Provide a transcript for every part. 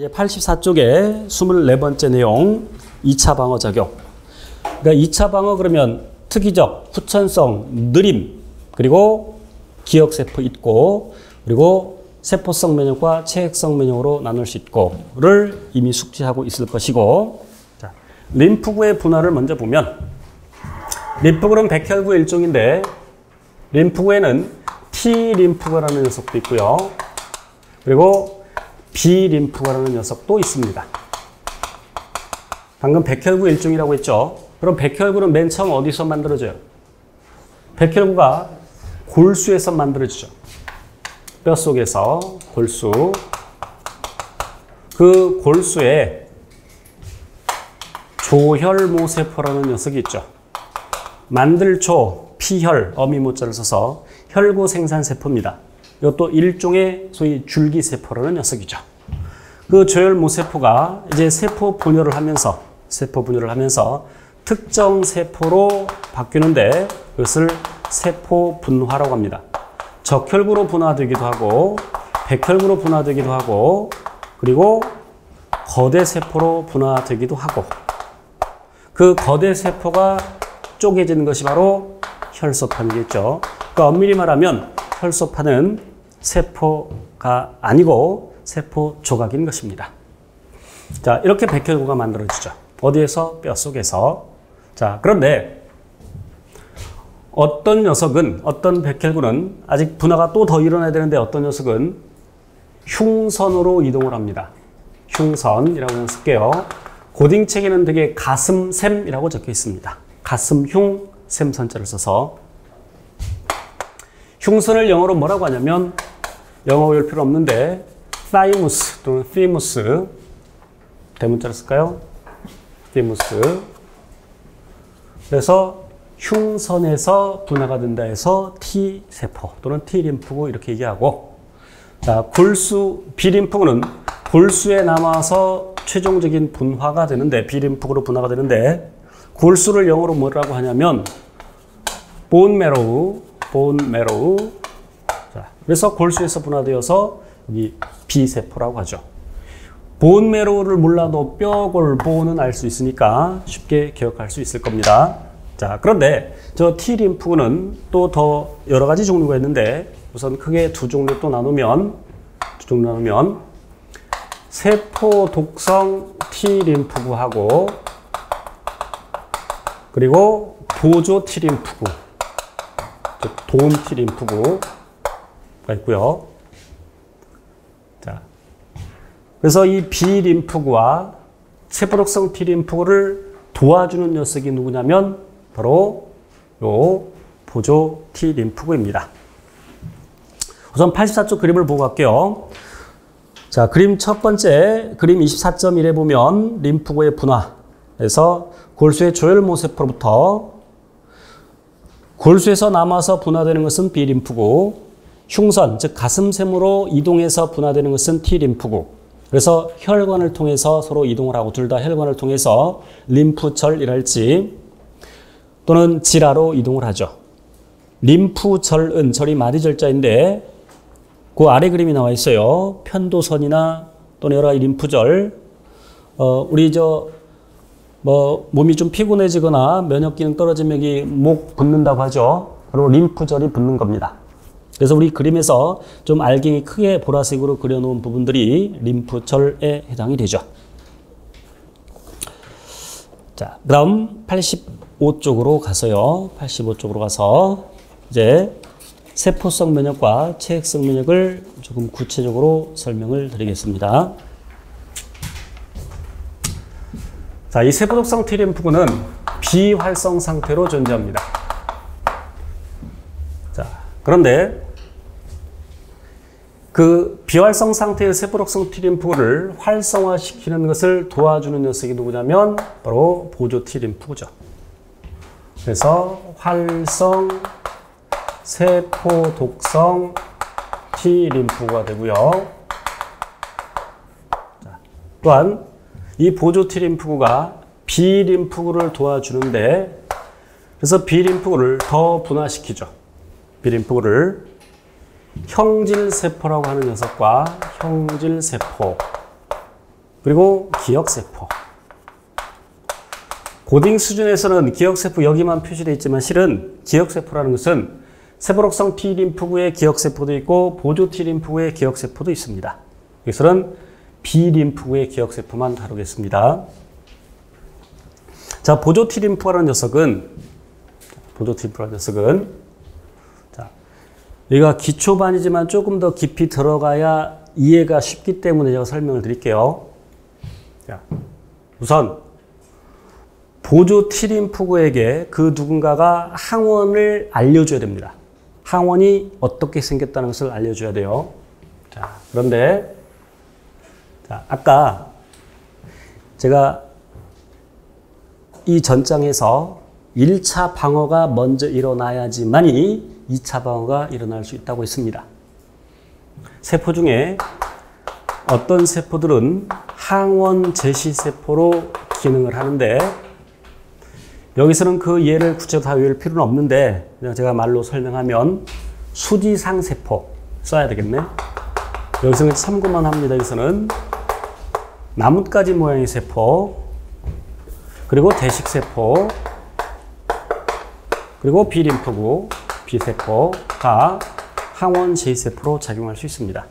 이제 84쪽에 24번째 내용 2차 방어 작용. 그러니까 2차 방어 그러면 특이적, 후천성, 느림, 그리고 기억세포 있고, 그리고 세포성 면역과 체액성 면역으로 나눌 수 있고를 이미 숙지하고 있을 것이고, 자, 림프구의 분화를 먼저 보면, 림프구는 백혈구 일종인데, 림프구에는 T림프구라는 녀석도 있고요. 그리고 B림프구라는 녀석도 있습니다. 방금 백혈구 일종이라고 했죠. 그럼 백혈구는 맨 처음 어디서 만들어져요? 백혈구가 골수에서 만들어지죠. 뼛속에서 골수. 그 골수에 조혈모세포라는 녀석이 있죠. 만들초, 피혈, 어미모자를 써서 혈구 생산세포입니다. 이것도 일종의 소위 줄기세포라는 녀석이죠. 그 조혈모세포가 이제 세포 분열을 하면서 특정 세포로 바뀌는데 그것을 세포 분화라고 합니다. 적혈구로 분화되기도 하고 백혈구로 분화되기도 하고 그리고 거대 세포로 분화되기도 하고 그 거대 세포가 쪼개지는 것이 바로 혈소판이겠죠. 그러니까 엄밀히 말하면 혈소판은 세포가 아니고 세포 조각인 것입니다. 자, 이렇게 백혈구가 만들어지죠. 어디에서? 뼛속에서. 자, 그런데 어떤 녀석은, 어떤 백혈구는 아직 분화가 또 더 일어나야 되는데 어떤 녀석은 흉선으로 이동을 합니다. 흉선이라고 쓸게요. 고딩책에는 되게 가슴샘이라고 적혀 있습니다. 가슴흉, 샘선자를 써서. 흉선을 영어로 뭐라고 하냐면 영어 외울 필요 없는데 thymus 또는 thymus 대문자를 쓸까요? thymus. 그래서 흉선에서 분화가 된다 해서 T세포 또는 T림프구 이렇게 얘기하고, 자, 골수, B림프구는 골수에 남아서 최종적인 분화가 되는데, B림프구로 분화가 되는데, 골수를 영어로 뭐라고 하냐면 bone marrow. 자, 그래서 골수에서 분화되어서 여기 B세포라고 하죠. bone marrow를 몰라도 뼈골, 보는 알 수 있으니까 쉽게 기억할 수 있을 겁니다. 자, 그런데 저 T림프구는 또 더 여러 가지 종류가 있는데 우선 크게 두 종류 나누면 세포 독성 T림프구하고 그리고 보조 T림프구, 즉 돈 T림프구가 있고요. 자, 그래서 이 B림프구와 세포 독성 T림프구를 도와주는 녀석이 누구냐면 바로 요 보조 T림프구입니다. 우선 84쪽 그림을 보고 갈게요. 자, 그림 첫 번째, 그림 24.1에 보면 림프구의 분화에서 골수의 조혈모세포로부터 골수에서 남아서 분화되는 것은 B림프구, 흉선, 즉 가슴샘으로 이동해서 분화되는 것은 T림프구. 그래서 혈관을 통해서 서로 이동을 하고 둘 다 혈관을 통해서 림프절이랄지 또는 지라로 이동을 하죠. 림프절은 절이 마디절자인데 그 아래 그림이 나와 있어요. 편도선이나 또는 여러 가지 림프절. 우리 몸이 좀 피곤해지거나 면역 기능 떨어지면 여기 목 붓는다고 하죠. 바로 림프절이 붓는 겁니다. 그래서 우리 그림에서 좀 알갱이 크게 보라색으로 그려놓은 부분들이 림프절에 해당이 되죠. 자, 그다음 85쪽으로 가서요. 85쪽으로 가서 이제 세포성 면역과 체액성 면역을 조금 구체적으로 설명을 드리겠습니다. 자, 이 세포독성 T림프구는 비활성 상태로 존재합니다. 자, 그런데 그 비활성 상태의 세포독성 T림프구를 활성화시키는 것을 도와주는 녀석이 누구냐면 바로 보조 T림프구죠. 그래서 활성 세포 독성 T림프구가 되고요. 자, 또한 이 보조 T림프구가 B림프구를 도와주는데 그래서 B림프구를 더 분화시키죠. B림프구를 형질세포라고 하는 녀석과 형질세포 그리고 기억세포. 고딩 수준에서는 기억세포 여기만 표시되어 있지만 실은 기억세포라는 것은 세포록성 T림프구의 기억세포도 있고 보조 T림프구의 기억세포도 있습니다. 여기서는 B림프구의 기억세포만 다루겠습니다. 자, 보조 T림프라는 녀석은 자, 여기가 기초반이지만 조금 더 깊이 들어가야 이해가 쉽기 때문에 제가 설명을 드릴게요. 자, 우선 보조 T림프구에게 그 누군가가 항원을 알려줘야 됩니다. 항원이 어떻게 생겼다는 것을 알려줘야 돼요. 자, 그런데 자, 아까 제가 이 전장에서 1차 방어가 먼저 일어나야지만이 2차 방어가 일어날 수 있다고 했습니다. 세포 중에 어떤 세포들은 항원 제시세포로 기능을 하는데 여기서는 그 예를 구체적으로 다 외울 필요는 없는데 그냥 제가 말로 설명하면 수지상 세포 써야 되겠네. 여기서는 참고만 합니다. 여기서는 나뭇가지 모양의 세포, 그리고 대식세포, 그리고 B림프구, B세포가 항원 제시세포로 작용할 수 있습니다.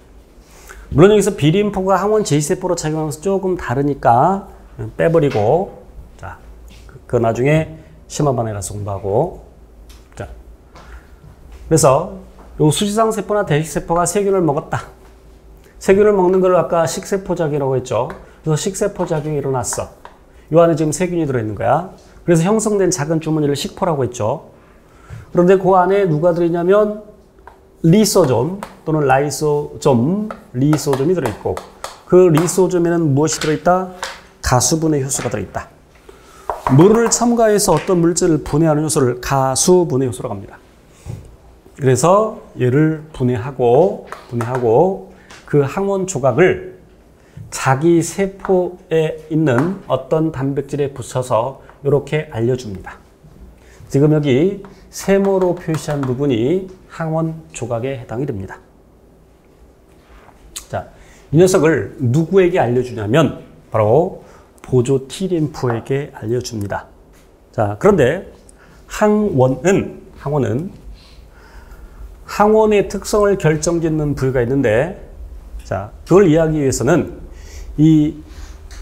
물론 여기서 B림프구가 항원 제시세포로 작용하면서 조금 다르니까 빼버리고 그 나중에 심화반응에 가서 공부하고. 자, 그래서 요 수지상 세포나 대식세포가 세균을 먹었다. 세균을 먹는 걸 아까 식세포작용이라고 했죠. 그래서 식세포작용이 일어났어. 요 안에 지금 세균이 들어있는 거야. 그래서 형성된 작은 주머니를 식포라고 했죠. 그런데 그 안에 누가 들어있냐면 리소좀 또는 라이소좀, 리소좀이 들어있고 그 리소좀에는 무엇이 들어있다? 가수분해 효소가 들어있다. 물을 첨가해서 어떤 물질을 분해하는 요소를 가수분해 요소라고 합니다. 그래서 얘를 분해하고 그 항원 조각을 자기 세포에 있는 어떤 단백질에 붙여서 이렇게 알려줍니다. 지금 여기 세모로 표시한 부분이 항원 조각에 해당이 됩니다. 자, 이 녀석을 누구에게 알려주냐면 바로 보조 T림프에게 알려줍니다. 자, 그런데 항원의 특성을 결정짓는 부위가 있는데, 자, 그걸 이해하기 위해서는 이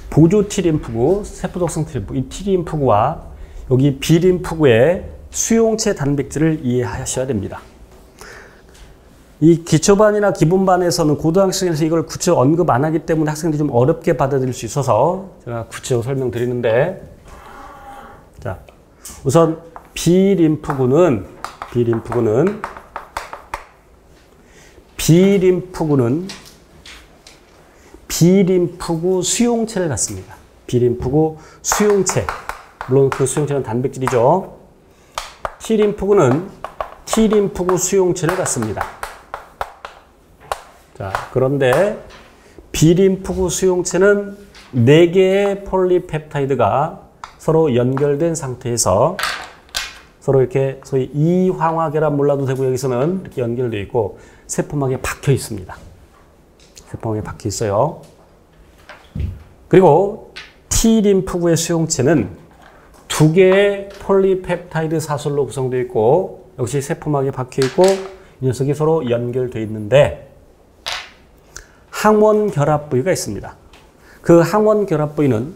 보조 T림프구, 세포독성 T림프, 이 T림프구와 여기 B림프구의 수용체 단백질을 이해하셔야 됩니다. 이 기초반이나 기본반에서는 고등학생에서 이걸 구체적으로 언급 안 하기 때문에 학생들이 좀 어렵게 받아들일 수 있어서 제가 구체적으로 설명드리는데, 자, 우선 B림프구는 B림프구 수용체를 갖습니다. B림프구 수용체. 물론 그 수용체는 단백질이죠. T림프구는 T림프구 수용체를 갖습니다. 자, 그런데 B림프구 수용체는 4개의 폴리펩타이드가 서로 연결된 상태에서 서로 이렇게 소위 이황화결합 몰라도 되고 여기서는 이렇게 연결되어 있고 세포막에 박혀 있습니다. 세포막에 박혀 있어요. 그리고 T림프구의 수용체는 2개의 폴리펩타이드 사슬로 구성되어 있고 역시 세포막에 박혀 있고 이 녀석이 서로 연결되어 있는데 항원 결합 부위가 있습니다. 그 항원 결합 부위는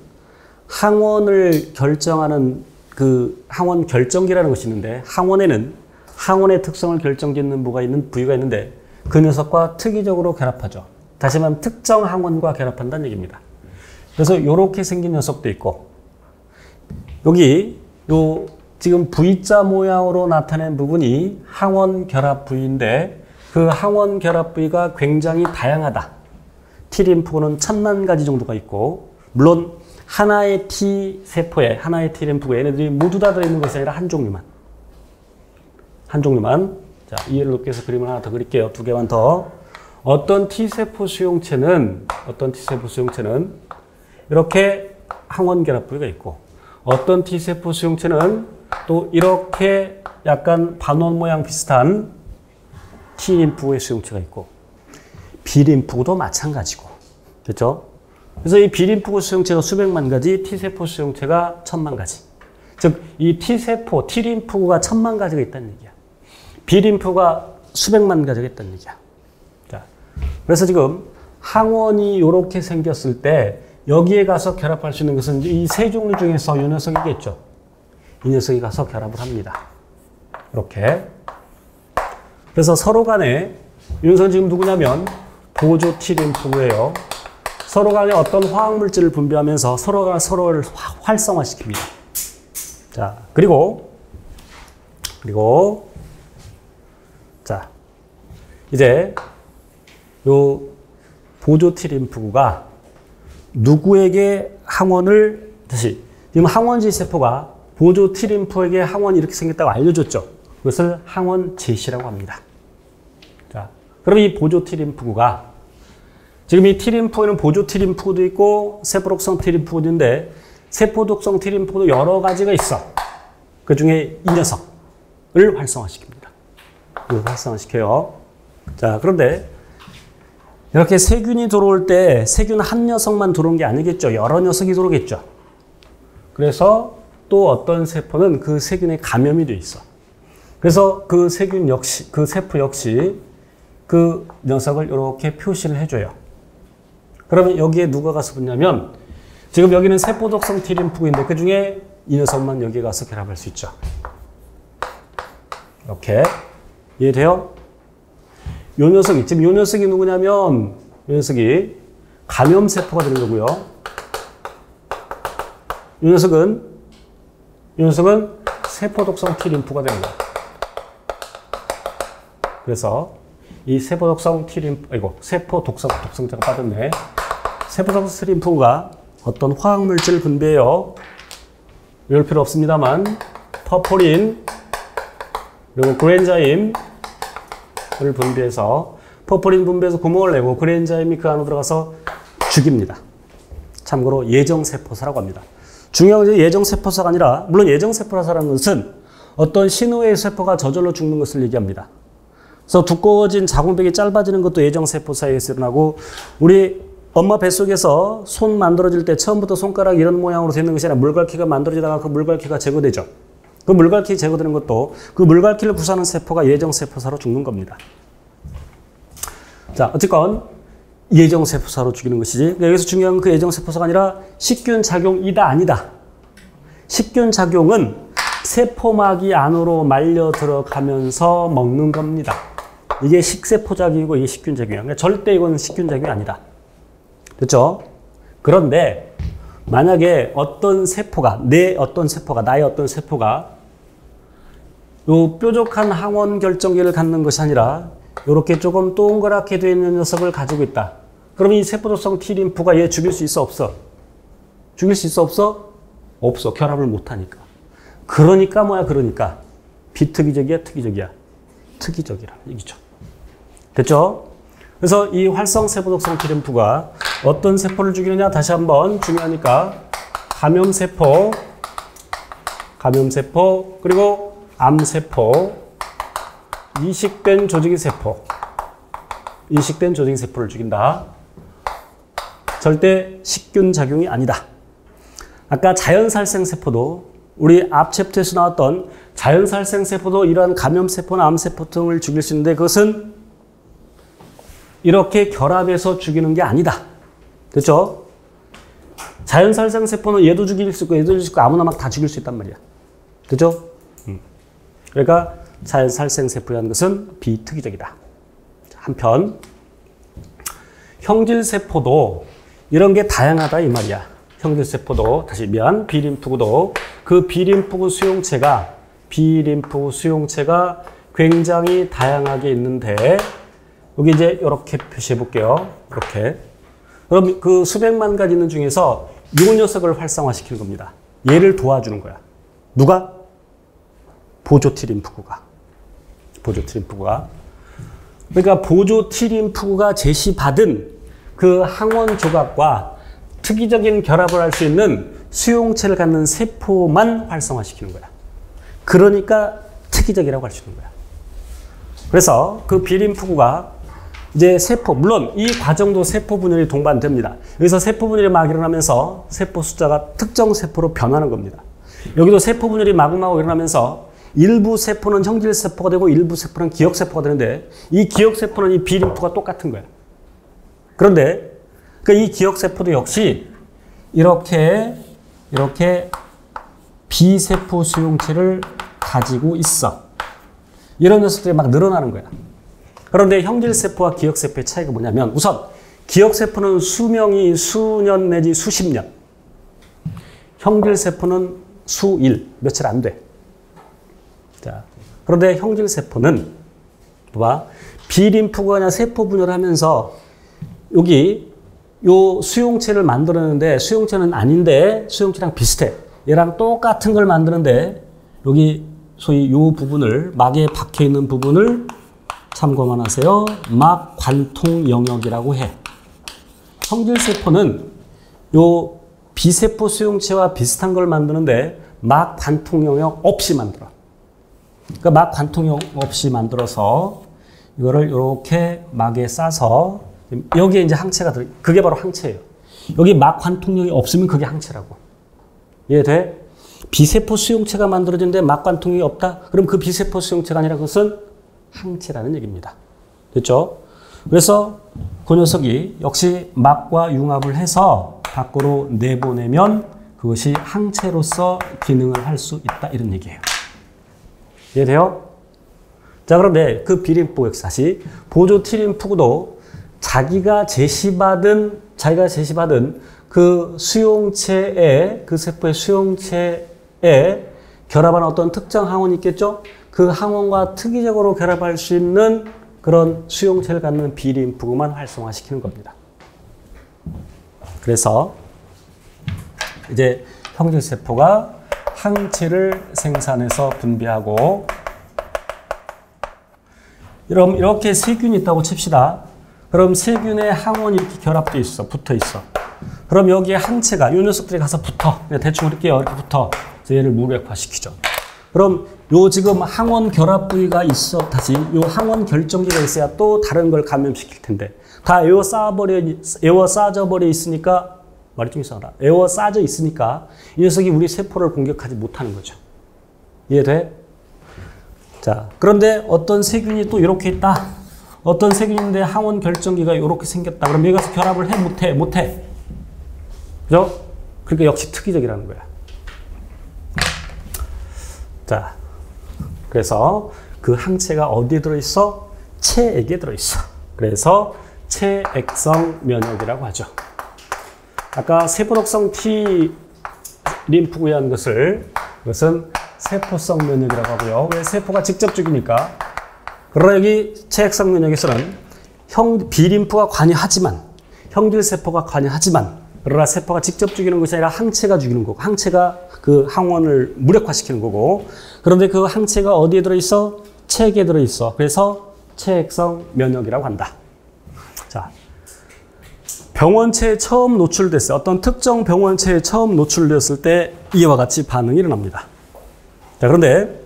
항원을 결정하는 그 항원 결정기라는 것이 있는데 항원에는 항원의 특성을 결정짓는 부위가 있는데 그 녀석과 특이적으로 결합하죠. 다시 말하면 특정 항원과 결합한다는 얘기입니다. 그래서 이렇게 생긴 녀석도 있고 여기 요 지금 V자 모양으로 나타낸 부분이 항원 결합 부위인데 그 항원 결합 부위가 굉장히 다양하다. T림프구는 1000만 가지 정도가 있고 물론 하나의 T세포에 하나의 T림프구에 얘네들이 모두 다 들어있는 것이 아니라 한 종류만. 자, 이해를 돕기 위해서 그림을 하나 더 그릴게요. 2개만 더. 어떤 T세포 수용체는 이렇게 항원 결합 부위가 있고 어떤 T세포 수용체는 또 이렇게 약간 반원 모양 비슷한 T림프구의 수용체가 있고 B림프구도 마찬가지고. 됐죠? 그래서 이 B림프구 수용체가 수백만 가지, T세포 수용체가 1000만 가지. 즉, 이 T세포, T림프구가 1000만 가지가 있다는 얘기야. B림프가 수백만 가지가 있다는 얘기야. 자, 그래서 지금 항원이 이렇게 생겼을 때 여기에 가서 결합할 수 있는 것은 이 세 종류 중에서 이 녀석이겠죠. 이 녀석이 가서 결합을 합니다. 이렇게. 그래서 서로 간에 이 녀석은 지금 누구냐면 보조 T림프구예요. 서로 간에 어떤 화학물질을 분비하면서 서로가 서로를 활성화시킵니다. 자, 그리고 자, 이제 요 보조 T림프구가 누구에게 항원을 다시 지금 항원지 세포가 보조 T림프에게 항원이 이렇게 생겼다고 알려줬죠. 그것을 항원 제시라고 합니다. 자, 그럼 이 보조 T림프구가 지금 이 T림프에는 보조 T림프구도 있고 세포독성 T림프구도 있는데 세포독성 T림프구도 여러 가지가 있어. 그 중에 이 녀석을 활성화시킵니다. 이걸 활성화시켜요. 자, 그런데 이렇게 세균이 들어올 때 세균 한 녀석만 들어온 게 아니겠죠. 여러 녀석이 들어오겠죠. 그래서 또 어떤 세포는 그 세균에 감염이 돼 있어. 그래서 그 세균 역시, 그 세포 역시 그 녀석을 이렇게 표시를 해줘요. 그러면 여기에 누가 가서 붙냐면 지금 여기는 세포독성 T림프구인데 그 중에 이 녀석만 여기에 가서 결합할 수 있죠. 이렇게. 이해돼요? 요 녀석이, 지금 요 녀석이 누구냐면 요 녀석이 감염세포가 되는 거고요. 요 녀석은 세포독성 T림프가 되는 거예요. 그래서 이 세포독성 T림프, 독성자가 빠졌네. 세포독성 T림프가 어떤 화학물질을 분비해요. 외울 필요 없습니다만 퍼포린 그리고 그랜자임을 분비해서 퍼포린 분비해서 구멍을 내고 그랜자임이 그 안으로 들어가서 죽입니다. 참고로 예정세포사라고 합니다. 중요한 것은 예정세포사가 아니라 물론 예정세포사라는 것은 어떤 신호의 세포가 저절로 죽는 것을 얘기합니다. 그래서 두꺼워진 자궁벽이 짧아지는 것도 예정세포사에 의해서 일어나고 우리 엄마 뱃속에서 손 만들어질 때 처음부터 손가락 이런 모양으로 되는 것이 아니라 물갈퀴가 만들어지다가 그 물갈퀴가 제거되죠. 그 물갈퀴 제거되는 것도 그 물갈퀴를 구성하는 세포가 예정세포사로 죽는 겁니다. 자, 어쨌건 예정세포사로 죽이는 것이지. 여기서 중요한 건 그 예정세포사가 아니라 식균작용이다 아니다. 식균작용은 세포막이 안으로 말려 들어가면서 먹는 겁니다. 이게 식세포작용이고 이게 식균작용이야. 그러니까 절대 이건 식균작용이 아니다. 됐죠? 그런데 만약에 나의 어떤 세포가 요 뾰족한 항원 결정기를 갖는 것이 아니라 이렇게 조금 동그랗게 되어 있는 녀석을 가지고 있다. 그러면 이 세포독성 T림프가 얘 죽일 수 있어 없어? 죽일 수 있어 없어? 없어. 결합을 못하니까. 그러니까 비특이적이야 특이적이야? 특이적이라는 얘기죠. 됐죠? 그래서 이 활성 세포독성 T림프가 어떤 세포를 죽이느냐 다시 한번 중요하니까 감염세포 그리고 암세포 이식된 조직의 세포를 죽인다. 절대 식균작용이 아니다. 아까 자연살생세포도 우리 앞 챕터에서 나왔던 자연살생세포도 이러한 감염세포나 암세포 등을 죽일 수 있는데 그것은 이렇게 결합해서 죽이는 게 아니다. 됐죠? 자연살생세포는 얘도 죽일 수 있고 얘도 죽일 수 있고 아무나 막 다 죽일 수 있단 말이야. 됐죠? 그러니까 자연살생세포라는 것은 비특이적이다. 한편 형질세포도 이런 게 다양하다 이 말이야. 형질세포도 B림프구도 그 B림프구 수용체가 굉장히 다양하게 있는데 여기 이제 이렇게 표시해 볼게요. 이렇게. 그럼 그 수백만 가지 있는 중에서 이 녀석을 활성화시키는 겁니다. 얘를 도와주는 거야. 누가? 보조 T림프구가. 그러니까 보조 T림프구가 제시받은 그 항원 조각과 특이적인 결합을 할 수 있는 수용체를 갖는 세포만 활성화시키는 거야. 그러니까 특이적이라고 할 수 있는 거야. 그래서 그 B림프구가 이제 세포, 물론 이 과정도 세포 분열이 동반됩니다. 여기서 세포 분열이 막 일어나면서 세포 숫자가 특정 세포로 변하는 겁니다. 여기도 세포 분열이 마구마구 일어나면서 일부 세포는 형질 세포가 되고 일부 세포는 기억 세포가 되는데 이 기억 세포는 이 B림프가 똑같은 거예요. 그런데 이 기억 세포도 역시 이렇게 B세포 수용체를 가지고 있어. 이런 녀석들이 막 늘어나는 거야. 그런데 형질세포와 기억세포의 차이가 뭐냐면 우선 기억세포는 수명이 수년 내지 수십 년. 형질세포는 수일, 며칠 안 돼. 자, 그런데 형질세포는 봐봐. B림프가 그냥 세포 분열하면서 여기 요 수용체를 만들었는데 수용체는 아닌데 수용체랑 비슷해. 얘랑 똑같은 걸 만드는데 여기 소위 요 부분을 막에 박혀 있는 부분을 참고만 하세요. 막 관통 영역이라고 해. 형질세포는 요 B세포 수용체와 비슷한 걸 만드는데 막 관통 영역 없이 만들어. 그러니까 막 관통 영역 없이 만들어서 이거를 이렇게 막에 싸서 여기에 이제 항체가 들어. 그게 바로 항체예요. 여기 막 관통 영역이 없으면 그게 항체라고. 이해돼? B세포 수용체가 만들어지는데 막 관통 영역이 없다? 그럼 그 B세포 수용체가 아니라 그것은 항체라는 얘기입니다. 됐죠? 그래서 그 녀석이 역시 막과 융합을 해서 밖으로 내보내면 그것이 항체로서 기능을 할 수 있다. 이런 얘기예요. 이해돼요? 자, 그런데 그 B림프 역시 다시 보조 T림프구도 자기가 제시받은 그 수용체에, 그 세포의 수용체에 결합한 어떤 특정 항원이 있겠죠? 그 항원과 특이적으로 결합할 수 있는 그런 수용체를 갖는 B림프구만 활성화시키는 겁니다. 그래서 이제 형질세포가 항체를 생산해서 분비하고 이렇게 세균이 있다고 칩시다. 그럼 세균의 항원이 이렇게 결합돼 있어. 붙어 있어. 그럼 여기에 항체가 이 녀석들이 가서 붙어. 대충 이렇게 붙어. 그래서 얘를 무력화시키죠. 그럼 요 지금 항원 결합 부위가 있어. 다시 요 항원 결정기가 있어야 또 다른 걸 감염시킬 텐데 다 에워싸져 버려 있으니까 말이 좀 이상하다. 에워싸져 있으니까 이 녀석이 우리 세포를 공격하지 못하는 거죠. 이해돼? 자, 그런데 어떤 세균이 또 이렇게 있다. 어떤 세균인데 항원 결정기가 이렇게 생겼다. 그럼 여기 가서 결합을 해? 못해. 그죠? 그러니까 역시 특이적이라는 거야. 자, 그래서 그 항체가 어디에 들어있어? 체액에 들어있어. 그래서 체액성 면역이라고 하죠. 아까 세포독성 T 림프구에 한 그것은 세포성 면역이라고 하고요. 왜 세포가 직접 죽이니까. 그러나 여기 체액성 면역에서는 B림프가 관여하지만, 형질세포가 관여하지만, 그러나 세포가 직접 죽이는 것이 아니라 항체가 죽이는 거고, 항체가 그 항원을 무력화시키는 거고, 그런데 그 항체가 어디에 들어있어? 체액에 들어있어. 그래서 체액성 면역이라고 한다. 자, 병원체에 처음 노출됐어요. 어떤 특정 병원체에 처음 노출되었을 때 이와 같이 반응이 일어납니다. 자, 그런데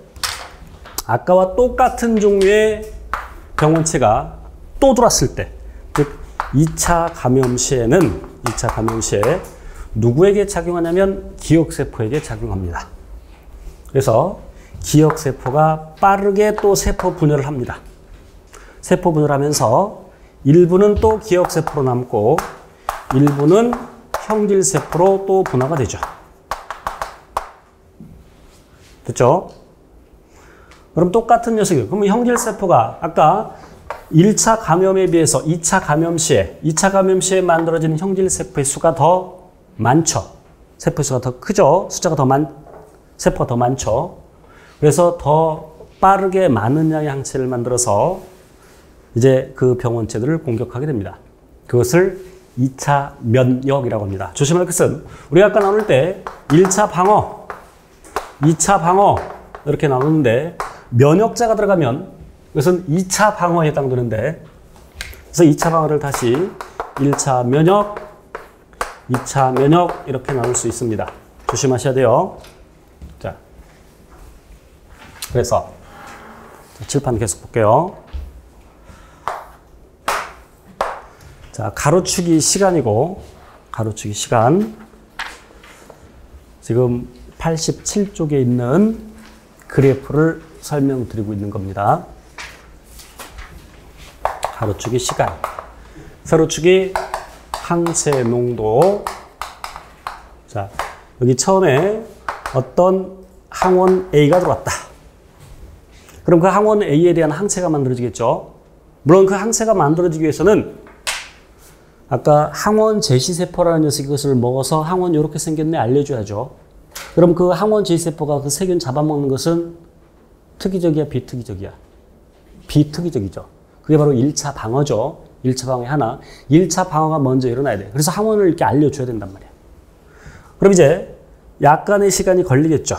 아까와 똑같은 종류의 병원체가 또 들어왔을 때, 즉 2차 감염 시에는 2차 감염 시에 누구에게 작용하냐면 기억세포에게 작용합니다. 그래서 기억세포가 빠르게 또 세포 분열을 합니다. 세포 분열하면서 일부는 또 기억세포로 남고 일부는 형질세포로 또 분화가 되죠. 됐죠? 그럼 똑같은 녀석이에요. 그럼 형질세포가 아까 1차 감염에 비해서 2차 감염 시에 만들어지는 형질세포의 수가 더 많죠. 세포의 수가 더 크죠. 세포가 더 많죠. 그래서 더 빠르게 많은 양의 항체를 만들어서 이제 그 병원체들을 공격하게 됩니다. 그것을 2차 면역이라고 합니다. 조심할 것은 우리가 아까 나눌 때 1차 방어, 2차 방어 이렇게 나누는데 면역자가 들어가면 그것은 2차 방어에 해당되는데 그래서 2차 방어를 다시 1차 면역, 2차 면역 이렇게 나눌 수 있습니다. 조심하셔야 돼요. 자, 그래서 칠판 계속 볼게요. 자, 가로축이 시간이고, 가로축이 시간. 지금 87쪽에 있는 그래프를 설명드리고 있는 겁니다. 가로축이 시간. 세로축이 항체 농도. 자, 여기 처음에 어떤 항원 A가 들어왔다. 그럼 그 항원 A에 대한 항체가 만들어지겠죠. 물론 그 항체가 만들어지기 위해서는 아까 항원 제시세포라는 녀석이 그것을 먹어서 항원 이렇게 생겼네 알려줘야죠. 그럼 그 항원 제시세포가 그 세균 잡아먹는 것은 특이적이야, 비특이적이야? 비특이적이죠. 그게 바로 1차 방어죠. 1차 방어의 하나. 1차 방어가 먼저 일어나야 돼. 그래서 항원을 이렇게 알려줘야 된단 말이야. 그럼 이제 약간의 시간이 걸리겠죠.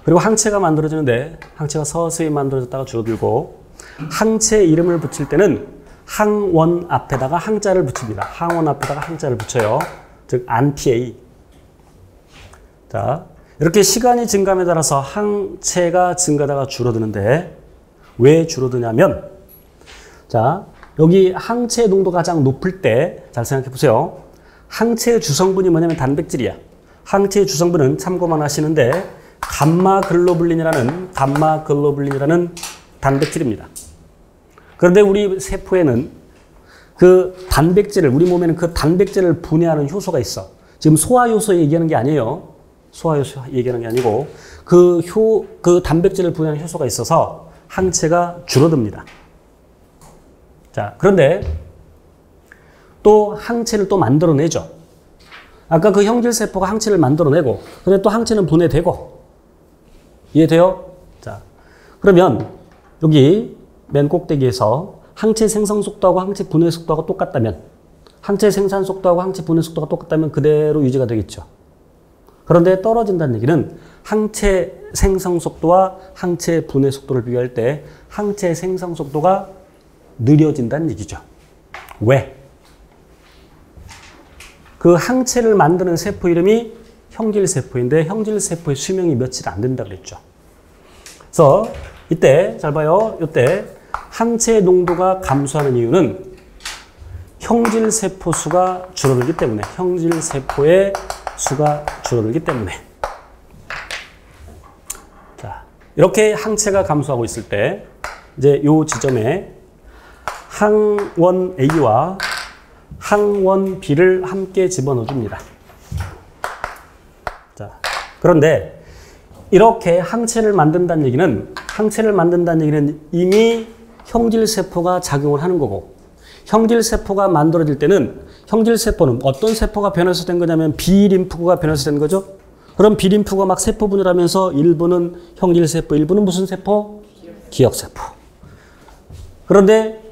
그리고 항체가 만들어지는데 항체가 서서히 만들어졌다가 줄어들고 항체 이름을 붙일 때는 항원 앞에다가 항자를 붙입니다. 항원 앞에다가 항자를 붙여요. 즉 안티-A. 자, 이렇게 시간이 증감에 따라서 항체가 증가하다가 줄어드는데 왜 줄어드냐면 자, 여기 항체 농도가 가장 높을 때 잘 생각해 보세요. 항체의 주성분이 뭐냐면 단백질이야. 항체의 주성분은 참고만 하시는데 감마글로불린이라는 단백질입니다. 그런데 우리 세포에는 그 단백질을, 우리 몸에는 그 단백질을 분해하는 효소가 있어. 지금 소화효소 얘기하는 게 아니에요. 소화효소 얘기하는 게 아니고 그 단백질을 분해하는 효소가 있어서 항체가 줄어듭니다. 자, 그런데 또 항체를 또 만들어내죠. 아까 그 형질세포가 항체를 만들어내고, 근데 또 항체는 분해되고. 이해돼요? 자, 그러면 여기 맨 꼭대기에서 항체 생성 속도하고 항체 분해 속도하고 똑같다면, 항체 생산 속도하고 항체 분해 속도가 똑같다면 그대로 유지가 되겠죠. 그런데 떨어진다는 얘기는 항체 생성 속도와 항체 분해 속도를 비교할 때 항체 생성 속도가 느려진다는 얘기죠. 왜? 그 항체를 만드는 세포 이름이 형질세포인데 형질세포의 수명이 며칠 안 된다고 그랬죠. 그래서 이때 잘 봐요. 이때 항체 농도가 감소하는 이유는 형질세포 수가 줄어들기 때문에, 형질세포의 수가 줄어들기 때문에. 자, 이렇게 항체가 감소하고 있을 때 이제 이 지점에 항원 A와 항원 B를 함께 집어넣어 줍니다. 자, 그런데 이렇게 항체를 만든다는 얘기는 이미 형질세포가 작용을 하는 거고, 형질세포가 만들어질 때는 형질세포는 어떤 세포가 변해서 된 거냐면 B림프구가 변해서 된 거죠. 그럼 B림프구가 막 세포 분열하면서 일부는 형질세포, 일부는 무슨 세포? 기억세포. 그런데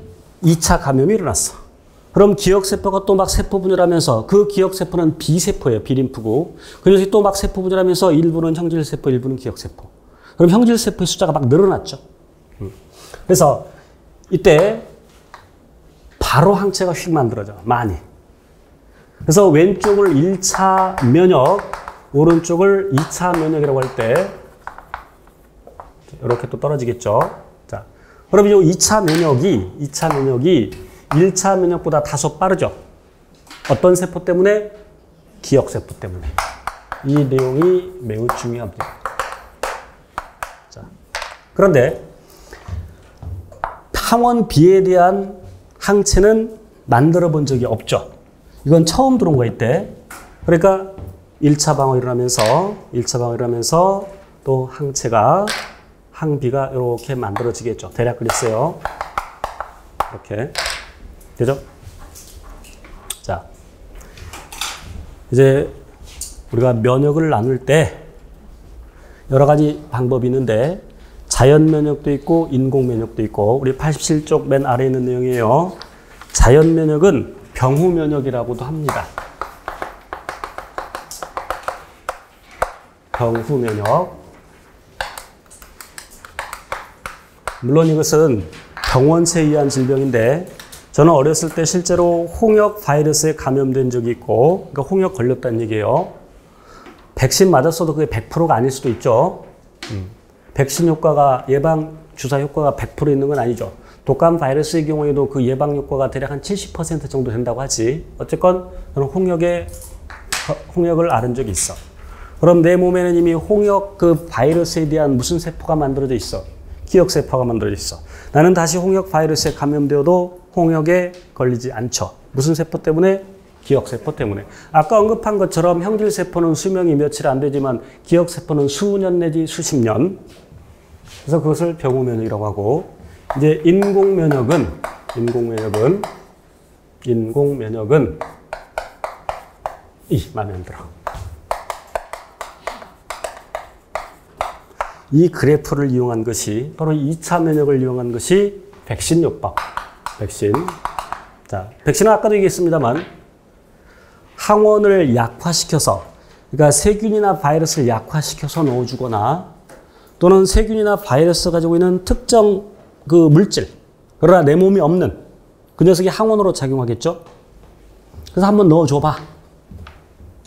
2차 감염이 일어났어. 그럼 기억세포가 또 막 세포 분열하면서 그 기억세포는 B세포예요. B림프구. 그 녀석이 또 막 세포 분열하면서 일부는 형질세포, 일부는 기억세포. 그럼 형질세포의 숫자가 막 늘어났죠. 그래서 이때 바로 항체가 휙 만들어져. 많이. 그래서 왼쪽을 1차 면역, 오른쪽을 2차 면역이라고 할 때 이렇게 또 떨어지겠죠. 자, 그럼 이 2차 면역이 1차 면역보다 다소 빠르죠. 어떤 세포 때문에? 기억세포 때문에. 이 내용이 매우 중요합니다. 자, 그런데 항원 B에 대한 항체는 만들어 본 적이 없죠. 이건 처음 들어온 거 이때. 그러니까 1차 방어 일어나면서 또 항체가 항비가 이렇게 만들어지겠죠. 대략 그랬어요. 이렇게. 되죠? 자, 이제 우리가 면역을 나눌 때 여러 가지 방법이 있는데 자연 면역도 있고 인공 면역도 있고, 우리 87쪽 맨 아래에 있는 내용이에요. 자연 면역은 병후 면역이라고도 합니다. 병후 면역. 물론 이것은 병원체에 의한 질병인데 저는 어렸을 때 실제로 홍역 바이러스에 감염된 적이 있고, 그러니까 홍역 걸렸다는 얘기예요. 백신 맞았어도 그게 100%가 아닐 수도 있죠. 백신 효과가, 예방 주사 효과가 100% 있는 건 아니죠. 독감 바이러스의 경우에도 그 예방 효과가 대략 한 70% 정도 된다고 하지. 어쨌건 저는 홍역을 앓은 적이 있어. 그럼 내 몸에는 이미 홍역 그 바이러스에 대한 무슨 세포가 만들어져 있어? 기억세포가 만들어져 있어. 나는 다시 홍역 바이러스에 감염되어도 홍역에 걸리지 않죠. 무슨 세포 때문에? 기억세포 때문에. 아까 언급한 것처럼 형질세포는 수명이 며칠 안 되지만 기억세포는 수년 내지 수십 년. 그래서 그것을 병우면역이라고 하고, 이제 인공면역은 마음에 안 들어. 이 그래프를 이용한 것이 바로 2차 면역을 이용한 것이 백신 요법. 자, 백신은 아까도 얘기했습니다만 항원을 약화시켜서, 그러니까 세균이나 바이러스를 약화시켜서 넣어주거나 또는 세균이나 바이러스 가지고 있는 특정 그 물질, 그러나 내 몸에 없는 그 녀석이 항원으로 작용하겠죠. 그래서 한번 넣어줘봐.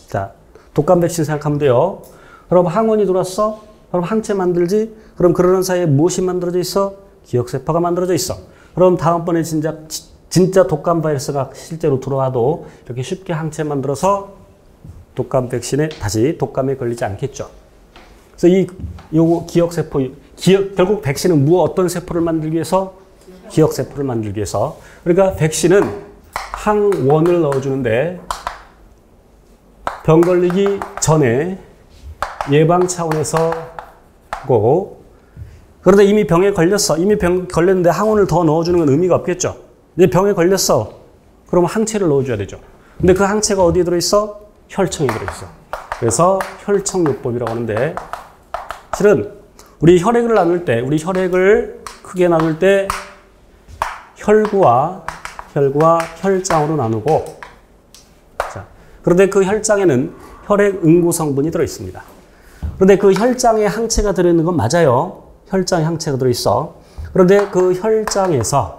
자, 독감 백신 생각하면 돼요. 그럼 항원이 들어왔어? 그럼 항체 만들지? 그럼 그러는 사이에 무엇이 만들어져 있어? 기억세포가 만들어져 있어. 그럼 다음번에 진짜 독감 바이러스가 실제로 들어와도 이렇게 쉽게 항체 만들어서 독감 백신에 다시 독감에 걸리지 않겠죠. 그래서 요 기억세포, 결국 백신은 어떤 세포를 만들기 위해서? 기억세포를 만들기 위해서. 그러니까 백신은 항원을 넣어주는데 병 걸리기 전에 예방 차원에서 고, 그런데 이미 병에 걸렸어. 이미 병 걸렸는데 항원을 더 넣어주는 건 의미가 없겠죠. 근데 병에 걸렸어. 그럼 항체를 넣어줘야 되죠. 근데 그 항체가 어디에 들어있어? 혈청에 들어있어. 그래서 혈청요법이라고 하는데, 실은 우리 혈액을 나눌 때, 우리 혈액을 크게 나눌 때 혈구와 혈장으로 나누고, 자, 그런데 그 혈장에는 혈액 응고 성분이 들어있습니다. 그런데 그 혈장에 항체가 들어있는 건 맞아요. 혈장에 항체가 들어있어. 그런데 그 혈장에서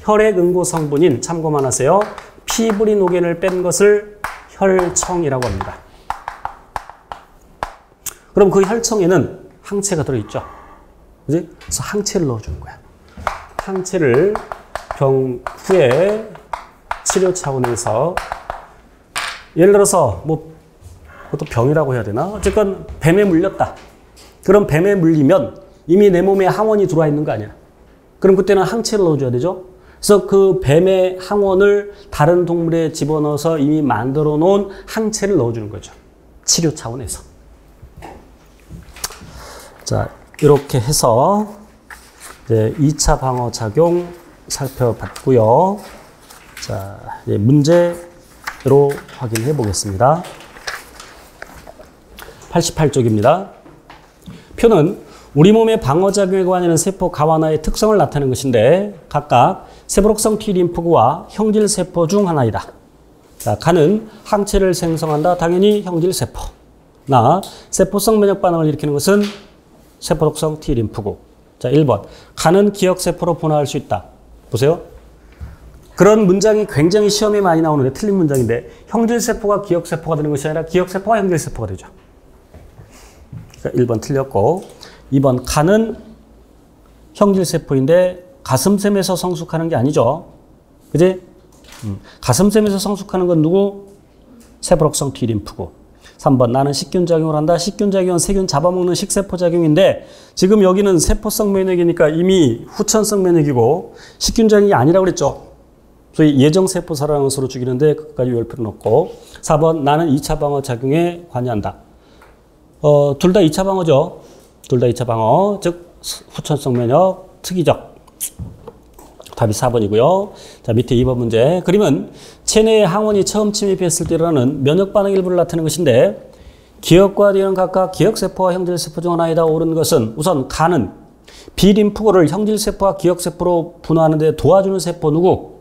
혈액 응고 성분인, 참고만 하세요. 피브리노겐을 뺀 것을 혈청이라고 합니다. 그럼 그 혈청에는 항체가 들어있죠. 그지? 그래서 항체를 넣어주는 거야. 항체를 병 후에 치료 차원에서, 예를 들어서 그것도 병이라고 해야 되나? 어쨌건 뱀에 물렸다. 그럼 뱀에 물리면 이미 내 몸에 항원이 들어와 있는 거 아니야. 그럼 그때는 항체를 넣어줘야 되죠. 그래서 그 뱀의 항원을 다른 동물에 집어넣어서 이미 만들어 놓은 항체를 넣어주는 거죠. 치료 차원에서. 자, 이렇게 해서 이제 2차 방어 작용 살펴봤고요. 자, 이제 문제로 확인해 보겠습니다. 88쪽입니다. 표는 우리 몸의 방어작용에 관여하는 세포 가완화의 특성을 나타내는 것인데 각각 세포록성 T림프구와 형질세포 중 하나이다. 자, 간은 항체를 생성한다. 당연히 형질세포. 세포성 면역 반응을 일으키는 것은 세포록성 T림프구. 자, 1번. 간은 기억세포로 분화할 수 있다. 보세요. 그런 문장이 굉장히 시험에 많이 나오는데 틀린 문장인데, 형질세포가 기억세포가 되는 것이 아니라 기억세포가 형질세포가 되죠. 그러니까 1번 틀렸고, 2번 간은 형질세포인데 가슴샘에서 성숙하는 게 아니죠. 그지? 가슴샘에서 성숙하는 건 누구? 세포록성 T림프구. 3번 나는 식균작용을 한다. 식균작용은 세균 잡아먹는 식세포작용인데 지금 여기는 세포성 면역이니까 이미 후천성 면역이고 식균작용이 아니라고 그랬죠. 소위 예정세포사라는 것으로 죽이는데 그것까지 외울 필요는 없고. 4번 나는 2차 방어작용에 관여한다. 둘 다 2차 방어죠. 둘 다 2차 방어, 즉 후천성 면역, 특이적. 답이 4번이고요. 자, 밑에 2번 문제. 그림은 체내에 항원이 처음 침입했을 때 일어나는 면역 반응 일부를 나타내는 것인데 기억과 뒤는 각각 기억세포와 형질세포 중 하나이다. 옳은 것은 우선 간은 B림프구를 형질세포와 기억세포로 분화하는 데 도와주는 세포 누구?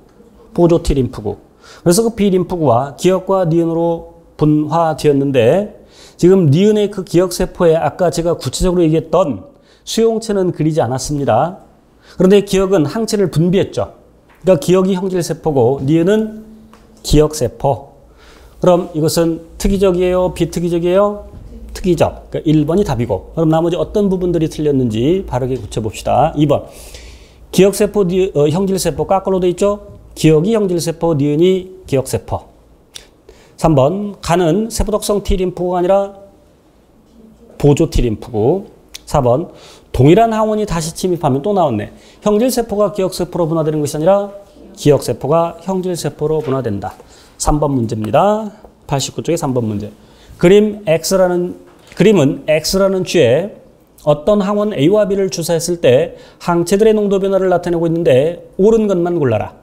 보조 T림프구. 그래서 그 B림프구와 기억과 니은으로 분화되었는데 지금 니은의 그 기억세포에 아까 제가 구체적으로 얘기했던 수용체는 그리지 않았습니다. 그런데 기억은 항체를 분비했죠. 그러니까 기억이 형질세포고 니은은 기억세포. 그럼 이것은 특이적이에요? 비특이적이에요? 특이적. 그러니까 1번이 답이고. 그럼 나머지 어떤 부분들이 틀렸는지 바르게 고쳐봅시다. 2번. 기억세포, 형질세포 거꾸로 돼 있죠? 기억이 형질세포, 니은이 기억세포. 3번 간은 세포독성 T림프구가 아니라 보조 T림프구. 4번 동일한 항원이 다시 침입하면 또 나왔네. 형질세포가 기억세포로 분화되는 것이 아니라 기억세포가 형질세포로 분화된다. 3번 문제입니다. 89쪽의 3번 문제. 그림은 X라는 쥐에 어떤 항원 A와 B를 주사했을 때 항체들의 농도 변화를 나타내고 있는데 옳은 것만 골라라.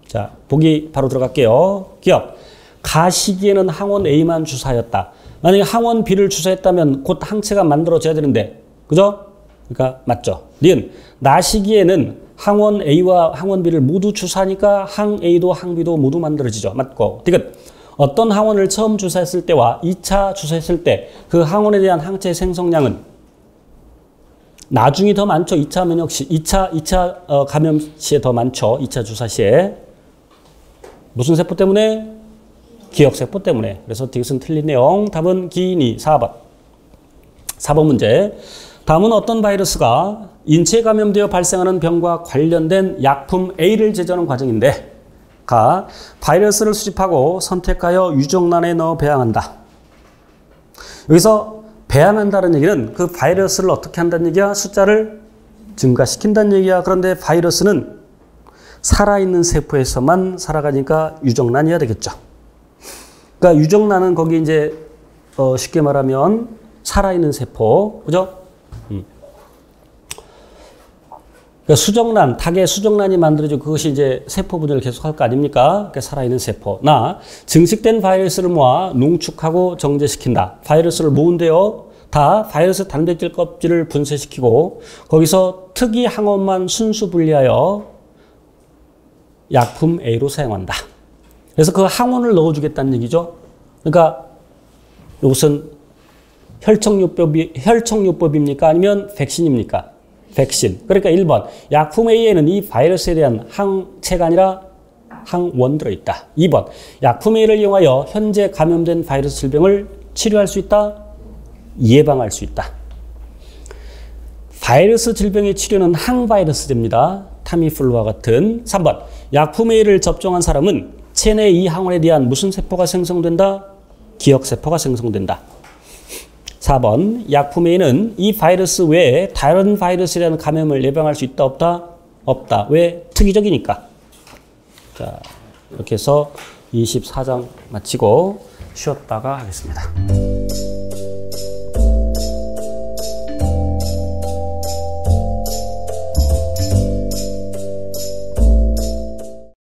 자, 보기 바로 들어갈게요. 기억. 가 시기에는 항원 A만 주사하였다. 만약에 항원 B를 주사했다면 곧 항체가 만들어져야 되는데, 그죠? 그러니까 맞죠. 니은 나 시기에는 항원 A와 항원 B를 모두 주사하니까 항 A도 항 B도 모두 만들어지죠. 맞고. 디귿. 어떤 항원을 처음 주사했을 때와 2차 주사했을 때 그 항원에 대한 항체 생성량은 나중이 더 많죠. 2차 면역 시, 2차 감염 시에 더 많죠. 2차 주사 시에. 무슨 세포 때문에? 기억세포 때문에. 그래서 디귿은 틀린 내용. 답은 기인이 4번. 4번 문제. 다음은 어떤 바이러스가 인체에 감염되어 발생하는 병과 관련된 약품 A를 제조하는 과정인데 가 바이러스를 수집하고 선택하여 유정란에 넣어 배양한다. 여기서 배양한다는 얘기는 그 바이러스를 어떻게 한다는 얘기야? 숫자를 증가시킨다는 얘기야. 그런데 바이러스는 살아있는 세포에서만 살아가니까 유정란이어야 되겠죠. 그러니까 유정란은 거기 이제 쉽게 말하면 살아있는 세포, 그죠? 그러니까 수정란, 닭의 수정란이 만들어지고 그것이 이제 세포 분열을 계속할 거 아닙니까? 그러니까 살아있는 세포. 나 증식된 바이러스를 모아 농축하고 정제시킨다. 바이러스를 모은데요. 다 바이러스 단백질 껍질을 분쇄시키고 거기서 특이 항원만 순수 분리하여 약품 A로 사용한다. 그래서 그 항원을 넣어주겠다는 얘기죠. 그러니까 이것은 혈청요법입니까? 아니면 백신입니까? 백신. 그러니까 1번. 약품 A에는 이 바이러스에 대한 항체가 아니라 항원 들어있다. 2번. 약품 A를 이용하여 현재 감염된 바이러스 질병을 치료할 수 있다. 예방할 수 있다. 바이러스 질병의 치료는 항바이러스제입니다. 타미플루와 같은. 3번. 약품 A를 접종한 사람은 체내 이 항원에 대한 무슨 세포가 생성된다? 기억세포가 생성된다. 4번. 약품 A는 이 바이러스 외에 다른 바이러스에 대한 감염을 예방할 수 있다, 없다? 없다. 왜? 특이적이니까. 자, 이렇게 해서 24장 마치고 쉬었다가 하겠습니다.